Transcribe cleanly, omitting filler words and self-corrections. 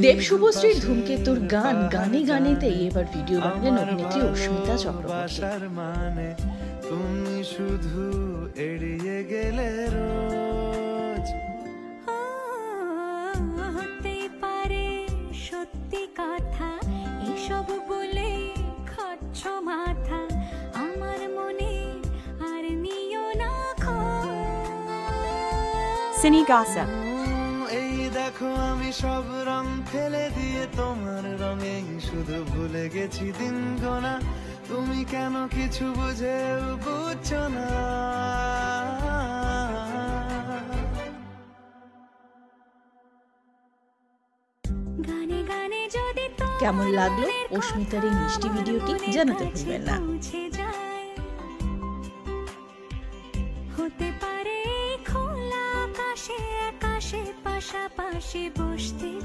দেব শুভশ্রীর ধূমকেতুর গান গানে গানেতেই এবার ভিডিও বানালেন অভিনেত্রী অস্মিতা চক্রবর্তী। মানে তুমি শুধু এড়িয়ে গেলে রোজ হতে পারে সত্যি কথা এসব বলে খাচ্ছ মাথা আমার মনে আর নিও না Cine Gossip. এই দেখো আমি সব রং ফেলে দিয়ে তোমার রঙে শুধু ভুলে গেছি দিন গোনা তুমি কেন কিছু বুঝছো না গানে গানে যদি কেমন লাগলো অস্মিতার এই মিষ্টি ভিডিওটি জানাতে ভুলবেন না। হতে পারে খোলা আকাশে আকাশে পাশাপাশি বসতে